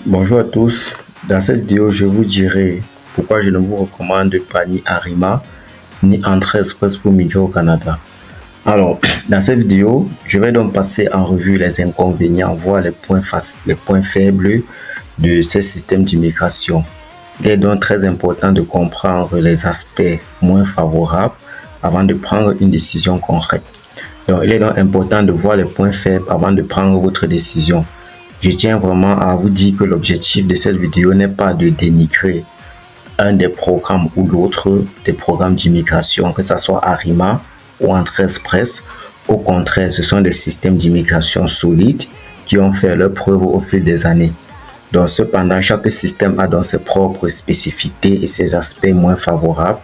Bonjour à tous. Dans cette vidéo, je vous dirai pourquoi je ne vous recommande pas ni Arima ni Entrée Express pour migrer au Canada. Alors, dans cette vidéo, je vais donc passer en revue les inconvénients, voir les points faibles de ces systèmes d'immigration. Il est donc très important de comprendre les aspects moins favorables avant de prendre une décision concrète. Donc, il est donc important de voir les points faibles avant de prendre votre décision. Je tiens vraiment à vous dire que l'objectif de cette vidéo n'est pas de dénigrer un des programmes ou l'autre des programmes d'immigration, que ce soit Arima ou Entrée Express. Au contraire, ce sont des systèmes d'immigration solides qui ont fait leur preuve au fil des années. Donc, cependant, chaque système a donc ses propres spécificités et ses aspects moins favorables.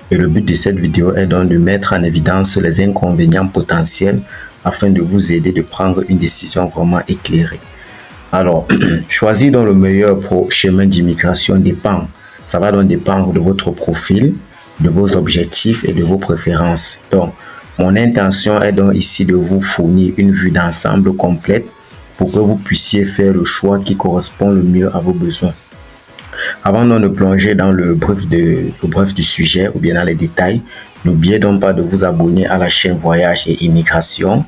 Et le but de cette vidéo est donc de mettre en évidence les inconvénients potentiels afin de vous aider de prendre une décision vraiment éclairée. Alors, choisir donc le meilleur chemin d'immigration dépend. Ça va donc dépendre de votre profil, de vos objectifs et de vos préférences. Donc, mon intention est donc ici de vous fournir une vue d'ensemble complète pour que vous puissiez faire le choix qui correspond le mieux à vos besoins. Avant donc de plonger dans le bref du sujet ou bien dans les détails, n'oubliez donc pas de vous abonner à la chaîne Voyage et Immigration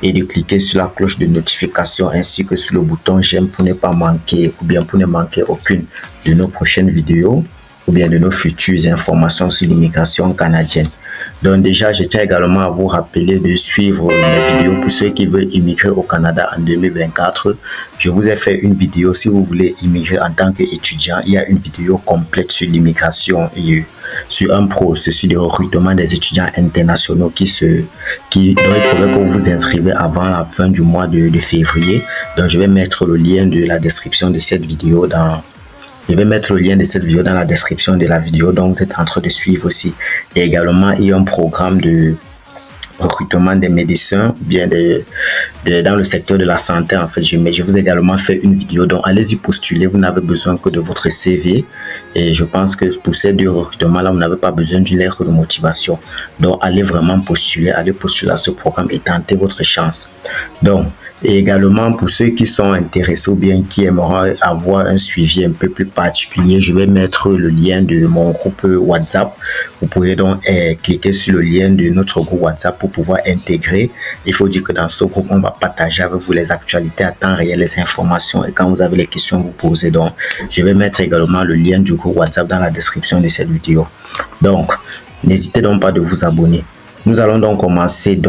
et de cliquer sur la cloche de notification ainsi que sur le bouton j'aime pour ne pas manquer ou bien pour ne manquer aucune de nos prochaines vidéos ou bien de nos futures informations sur l'immigration canadienne. Donc déjà, je tiens également à vous rappeler de suivre mes vidéos pour ceux qui veulent immigrer au Canada en 2024. Je vous ai fait une vidéo si vous voulez immigrer en tant qu'étudiant. Il y a une vidéo complète sur l'immigration et sur un processus de recrutement des étudiants internationaux dont il faudrait que vous vous inscrivez avant la fin du mois de février. Donc je vais mettre le lien de la description de cette vidéo Je vais mettre le lien de cette vidéo dans la description de la vidéo, donc vous êtes en train de suivre aussi. Et également, il y a un programme de recrutement des médecins, bien dans le secteur de la santé. En fait, je vous ai également fait une vidéo, donc allez-y postuler. Vous n'avez besoin que de votre CV. Et je pense que pour ces deux recrutements-là, vous n'avez pas besoin d'une lettre de motivation. Donc, allez vraiment postuler, allez postuler à ce programme et tenter votre chance. Donc, et également pour ceux qui sont intéressés ou bien qui aimeraient avoir un suivi un peu plus particulier, je vais mettre le lien de mon groupe WhatsApp. Vous pouvez donc cliquer sur le lien de notre groupe WhatsApp pour pouvoir intégrer. Il faut dire que dans ce groupe, on va partager avec vous les actualités à temps réel, les informations et quand vous avez les questions, vous posez. Donc, je vais mettre également le lien du groupe WhatsApp dans la description de cette vidéo. Donc, n'hésitez donc pas de vous abonner. Nous allons donc commencer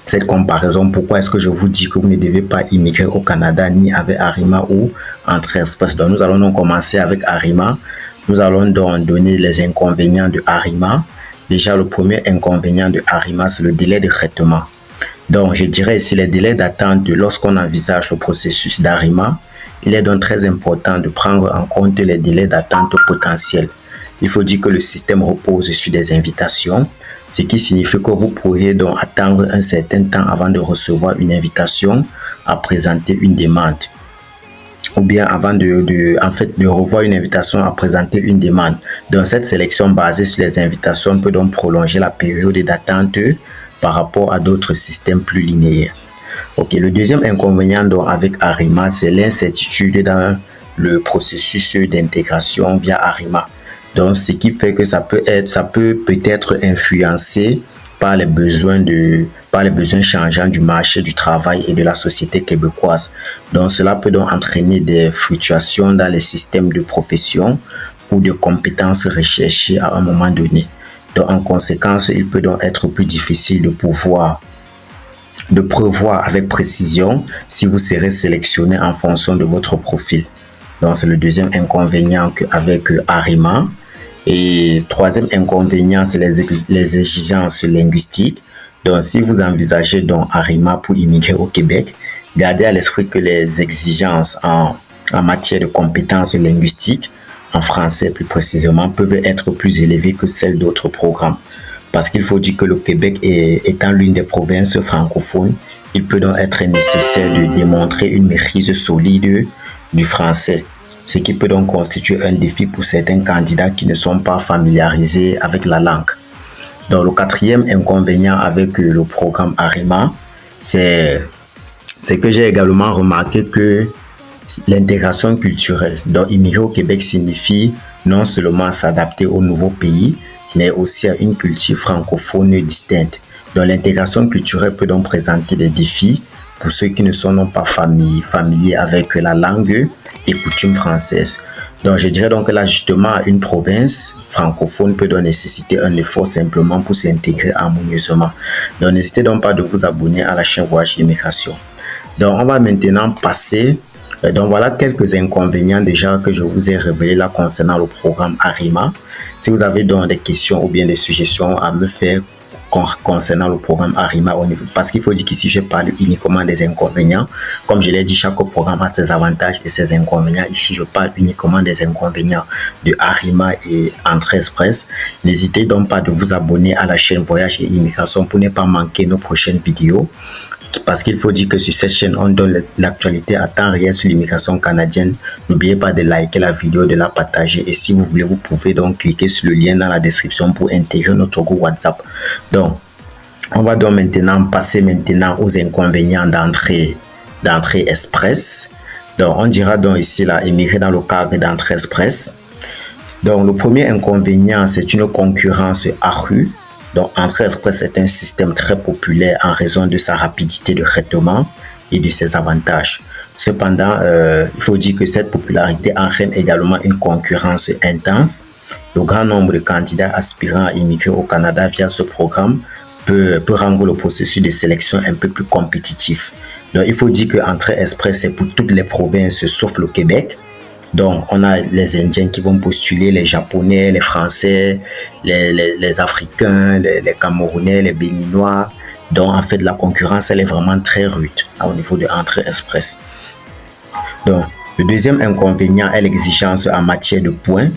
cette comparaison. Pourquoi est-ce que je vous dis que vous ne devez pas immigrer au Canada ni avec Arima ou Entrée Express? Donc, nous allons donc commencer avec Arima. Nous allons donc donner les inconvénients de Arima. Déjà, le premier inconvénient de Arima, c'est le délai de traitement. Donc, je dirais ici les délais d'attente lorsqu'on envisage le processus d'Arima. Il est donc très important de prendre en compte les délais d'attente potentiels. Il faut dire que le système repose sur des invitations, ce qui signifie que vous pourriez donc attendre un certain temps avant de recevoir une invitation à présenter une demande. Ou bien avant de revoir une invitation à présenter une demande. Donc cette sélection basée sur les invitations peut donc prolonger la période d'attente par rapport à d'autres systèmes plus linéaires. Ok, le deuxième inconvénient donc avec Arima, c'est l'incertitude dans le processus d'intégration via Arima. Donc, ce qui fait que ça peut peut-être influencé par les besoins changeants du marché du travail et de la société québécoise. Donc, cela peut donc entraîner des fluctuations dans les systèmes de profession ou de compétences recherchées à un moment donné. Donc, en conséquence, il peut donc être plus difficile de prévoir avec précision si vous serez sélectionné en fonction de votre profil. Donc, c'est le deuxième inconvénient avec Arima. Et troisième inconvénient, c'est les exigences linguistiques. Donc, si vous envisagez donc Arima pour immigrer au Québec, gardez à l'esprit que les exigences en matière de compétences linguistiques, en français plus précisément, peuvent être plus élevées que celles d'autres programmes. Parce qu'il faut dire que le Québec étant l'une des provinces francophones, il peut donc être nécessaire de démontrer une maîtrise solide du français, ce qui peut donc constituer un défi pour certains candidats qui ne sont pas familiarisés avec la langue. Donc, le quatrième inconvénient avec le programme Arima, c'est que j'ai également remarqué que l'intégration culturelle. Donc, immigrer au Québec signifie non seulement s'adapter au nouveau pays, mais aussi à une culture francophone distincte. Donc, l'intégration culturelle peut donc présenter des défis pour ceux qui ne sont non pas familiers avec la langue et coutumes françaises. Donc, je dirais donc que l'ajustement à une province francophone peut donc nécessiter un effort simplement pour s'intégrer harmonieusement. Donc, n'hésitez donc pas de vous abonner à la chaîne Voyage Immigration. Donc, on va maintenant passer. Donc, voilà quelques inconvénients déjà que je vous ai révélés là concernant le programme ARIMA. Si vous avez donc des questions ou bien des suggestions à me faire concernant le programme ARIMA, parce qu'il faut dire qu'ici, je parle uniquement des inconvénients. Comme je l'ai dit, chaque programme a ses avantages et ses inconvénients. Ici, je parle uniquement des inconvénients de ARIMA et Entrée Express. N'hésitez donc pas de vous abonner à la chaîne Voyage et Immigration pour ne pas manquer nos prochaines vidéos. Parce qu'il faut dire que sur cette chaîne, on donne l'actualité à temps réel sur l'immigration canadienne. N'oubliez pas de liker la vidéo, de la partager. Et si vous voulez, vous pouvez donc cliquer sur le lien dans la description pour intégrer notre groupe WhatsApp. Donc, on va donc maintenant passer aux inconvénients d'entrée express. Donc, on dira donc ici là, immigrer dans le cadre d'entrée express. Donc, le premier inconvénient, c'est une concurrence accrue. Donc, Entrée Express est un système très populaire en raison de sa rapidité de traitement et de ses avantages. Cependant, il faut dire que cette popularité entraîne également une concurrence intense. Le grand nombre de candidats aspirant à immigrer au Canada via ce programme peut rendre le processus de sélection un peu plus compétitif. Donc, il faut dire que Entrée Express, c'est pour toutes les provinces sauf le Québec. Donc, on a les Indiens qui vont postuler, les Japonais, les Français, les Africains, les Camerounais, les Béninois. Donc, en fait, la concurrence, elle est vraiment très rude au niveau de Entrée Express. Donc, le deuxième inconvénient est l'exigence en matière de points.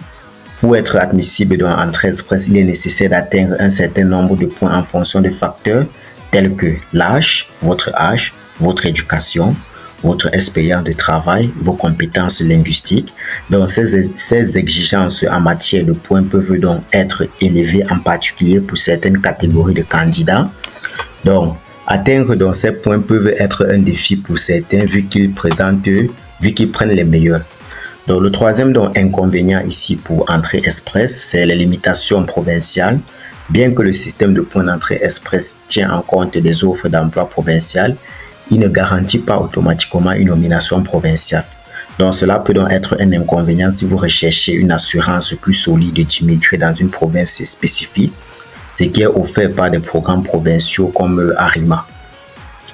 Pour être admissible dans Entrée Express, il est nécessaire d'atteindre un certain nombre de points en fonction de facteurs tels que l'âge, votre éducation, votre expérience de travail, vos compétences linguistiques. Donc, ces exigences en matière de points peuvent donc être élevées, en particulier pour certaines catégories de candidats. Donc, atteindre donc ces points peuvent être un défi pour certains vu qu'ils prennent les meilleurs. Donc, le troisième donc, inconvénient ici pour Entrée Express, c'est les limitations provinciales. Bien que le système de points d'entrée express tient en compte des offres d'emploi provinciales, il ne garantit pas automatiquement une nomination provinciale. Donc, cela peut donc être un inconvénient si vous recherchez une assurance plus solide d'immigrer dans une province spécifique, ce qui est offert par des programmes provinciaux comme ARIMA.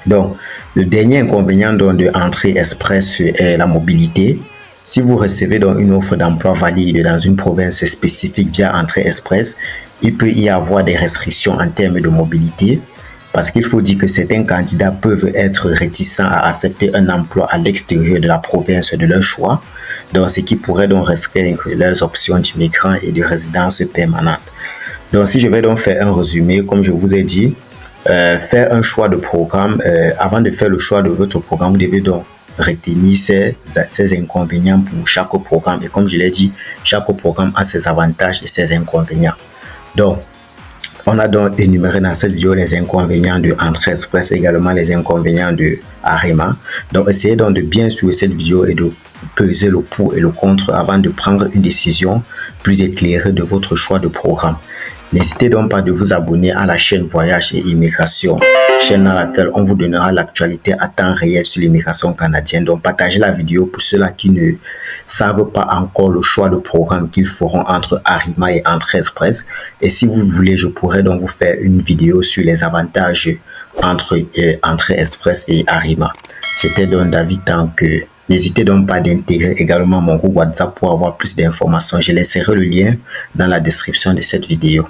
Donc, le dernier inconvénient donc, de Entrée Express est la mobilité. Si vous recevez donc une offre d'emploi valide dans une province spécifique via Entrée Express, il peut y avoir des restrictions en termes de mobilité. Parce qu'il faut dire que certains candidats peuvent être réticents à accepter un emploi à l'extérieur de la province de leur choix, donc ce qui pourrait donc restreindre leurs options d'immigrants et de résidence permanente. Donc, si je vais donc faire un résumé, comme je vous ai dit, faire un choix de programme, avant de faire le choix de votre programme, vous devez donc retenir ces inconvénients pour chaque programme. Et comme je l'ai dit, chaque programme a ses avantages et ses inconvénients. Donc, on a donc énuméré dans cette vidéo les inconvénients de Entrée Express, également les inconvénients de ARIMA. Donc, essayez donc de bien suivre cette vidéo et de peser le pour et le contre avant de prendre une décision plus éclairée de votre choix de programme. N'hésitez donc pas de vous abonner à la chaîne Voyage et Immigration, chaîne dans laquelle on vous donnera l'actualité à temps réel sur l'immigration canadienne. Donc, partagez la vidéo pour ceux-là qui ne savent pas encore le choix de programme qu'ils feront entre ARIMA et Entrée Express. Et si vous voulez, je pourrais donc vous faire une vidéo sur les avantages entre Entrée Express et ARIMA. C'était donc David Tanque. N'hésitez donc pas d'intégrer également mon groupe WhatsApp pour avoir plus d'informations. Je laisserai le lien dans la description de cette vidéo.